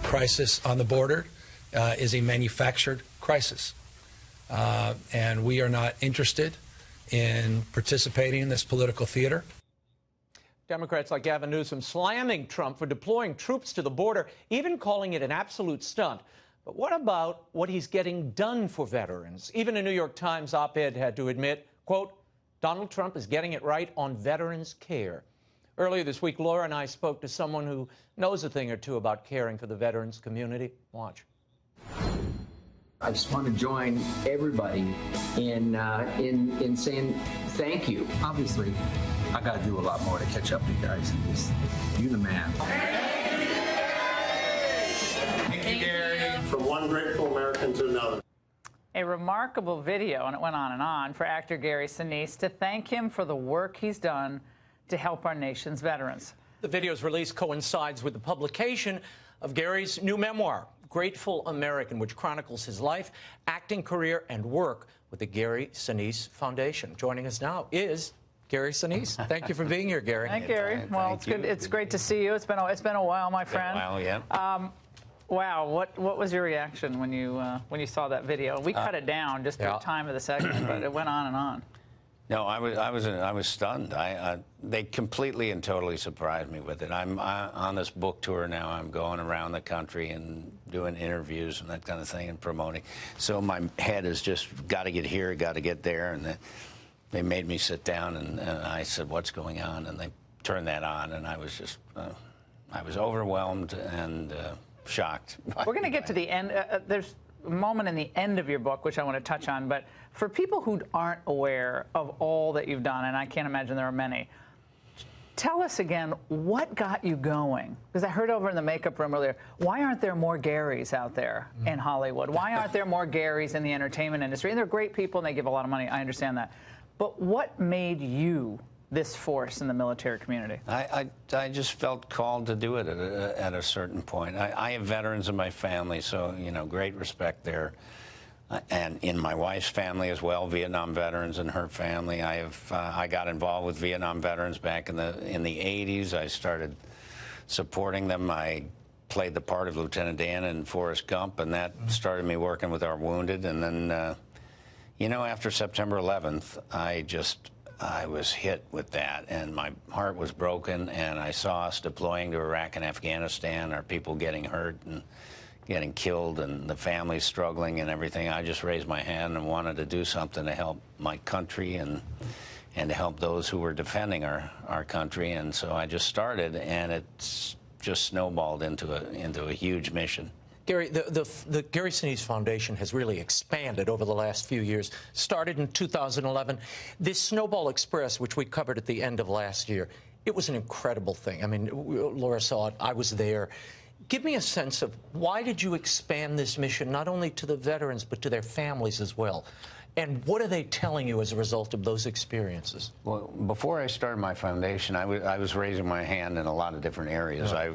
crisis on the border is a manufactured crisis. And we are not interested in participating in this political theater. Democrats like Gavin Newsom slamming Trump for deploying troops to the border, even calling it an absolute stunt. But what about what he's getting done for veterans? Even a New York Times op-ed had to admit, quote, Donald Trump is getting it right on veterans' care. Earlier this week, Laura and I spoke to someone who knows a thing or two about caring for the veterans community. Watch. I just want to join everybody in saying thank you. Obviously, I got to do a lot more to catch up to you guys. You're the man. Thank you, Gary. From one grateful American to another. A remarkable video, and it went on, for actor Gary Sinise to thank him for the work he's done to help our nation's veterans. The video's release coincides with the publication of Gary's new memoir, Grateful American, which chronicles his life, acting career, and work with the Gary Sinise Foundation. Joining us now is Gary Sinise. Thank you for being here, Gary. Thank you, Gary. Well, it's good. It's great to see you. It's been a while, my friend. Well, yeah. Wow, what was your reaction when you saw that video? We cut it down just for the time of the segment, but it went on and on. No, I was stunned. They completely and totally surprised me with it. I'm on this book tour now. I'm going around the country and doing interviews and that kind of thing and promoting. So my head is just got to get here, got to get there, and they made me sit down and I said, "What's going on?" And they turned that on, and I was just I was overwhelmed and shocked. We're going to get to the end. There's a moment in the end of your book, which I want to touch on. But for people who aren't aware of all that you've done, and I can't imagine there are many, tell us again what got you going. Because I heard over in the makeup room earlier, why aren't there more Garys out there in Hollywood? Why aren't there more Garys in the entertainment industry? And they're great people, and they give a lot of money. I understand that. But what made you this force in the military community? I just felt called to do it at a certain point. I have veterans in my family, so, you know, great respect there. And in my wife's family as well, Vietnam veterans and her family. I got involved with Vietnam veterans back in the 80s. I started supporting them. I played the part of Lieutenant Dan in Forrest Gump, and that started me working with our wounded. And then, you know, after September 11th, I was hit with that, and my heart was broken, and I saw us deploying to Iraq and Afghanistan, our people getting hurt and getting killed, and the families struggling and everything. I just raised my hand and wanted to do something to help my country and to help those who were defending our country, and so I just started, and it's just snowballed into a huge mission. Gary, the Gary Sinise Foundation has really expanded over the last few years. Started in 2011. This Snowball Express, which we covered at the end of last year, it was an incredible thing. I mean, Laura saw it. I was there. Give me a sense of why did you expand this mission not only to the veterans but to their families as well? And what are they telling you as a result of those experiences? Well, before I started my foundation, I was raising my hand in a lot of different areas. I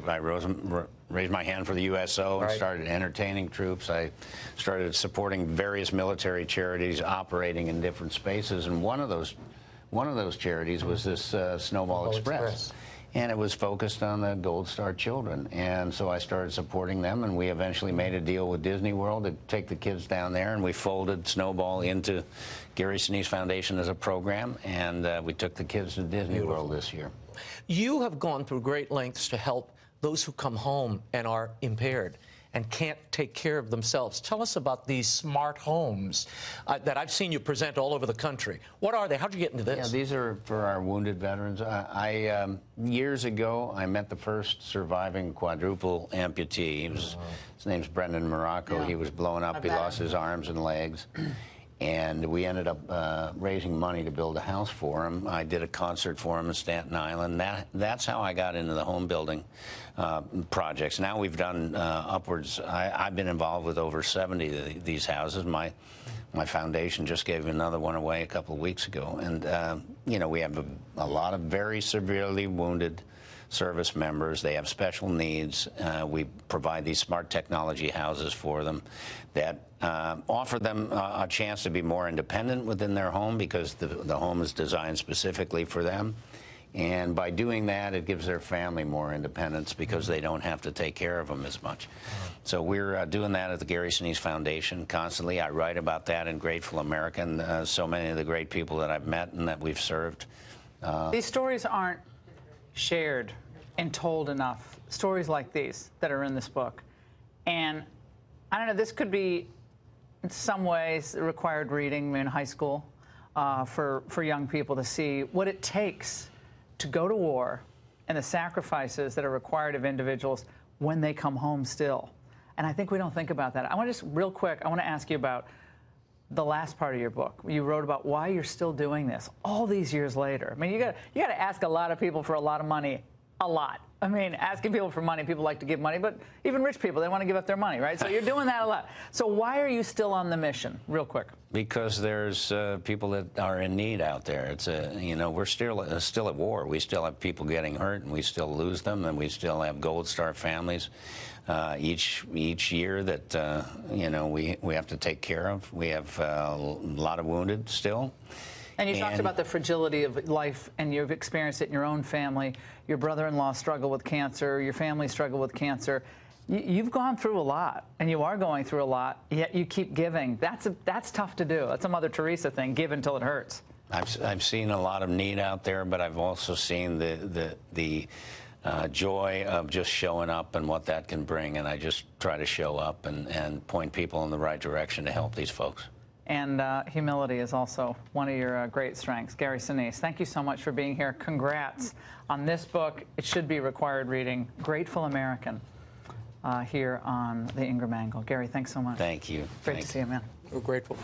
raised my hand for the USO and started entertaining troops. I started supporting various military charities operating in different spaces, and one of those charities was this Snowball Express. And it was focused on the Gold Star children. And so I started supporting them, and we eventually made a deal with Disney World to take the kids down there, and we folded Snowball into Gary Sinise Foundation as a program, and we took the kids to Disney World this year. You have gone through great lengths to help those who come home and are impaired and can't take care of themselves. Tell us about these smart homes that I've seen you present all over the country. What are they? How'd you get into this? Yeah, these are for our wounded veterans. Years ago, I met the first surviving quadruple amputee. His name's Brendan Morocco. Yeah. He was blown up. He lost his arms and legs. And we ended up raising money to build a house for him. I did a concert for him in Staten Island. That's how I got into the home building projects. Now we've done upwards. I've been involved with over 70 of these houses. My foundation just gave another one away a couple of weeks ago. And, you know, we have a lot of very severely wounded service members. They have special needs. We provide these smart technology houses for them that offer them a chance to be more independent within their home because the home is designed specifically for them. And by doing that, it gives their family more independence because they don't have to take care of them as much. So we're doing that at the Gary Sinise Foundation constantly. I write about that in Grateful American. So many of the great people that I've met and that we've served. These stories aren't shared and told enough. Stories like these that are in this book. And I don't know, this could be in some ways required reading in high school for young people to see what it takes to go to war and the sacrifices that are required of individuals when they come home still. And I think we don't think about that. I want to just real quick, I want to ask you about the last part of your book. You wrote about why you're still doing this all these years later. I mean, you got to ask a lot of people for a lot of money, a lot. I mean, asking people for money, people like to give money, but even rich people, they want to give up their money, right? So you're doing that a lot. So why are you still on the mission, real quick? Because there's people that are in need out there. It's we're still at war. We still have people getting hurt, and we still lose them, and we still have Gold Star families each year that we have to take care of. We have a lot of wounded still. And you talked about the fragility of life, and you've experienced it in your own family. Your brother-in-law struggled with cancer. Your family struggled with cancer. You've gone through a lot, and you are going through a lot, yet you keep giving. That's tough to do. That's a Mother Teresa thing, give until it hurts. I've seen a lot of need out there, but I've also seen the joy of just showing up and what that can bring, and I just try to show up and point people in the right direction to help these folks. And humility is also one of your great strengths. Gary Sinise, thank you so much for being here. Congrats on this book. It should be required reading. Grateful American here on the Ingram Angle. Gary, thanks so much. Thank you. Great to see you, man. We're grateful.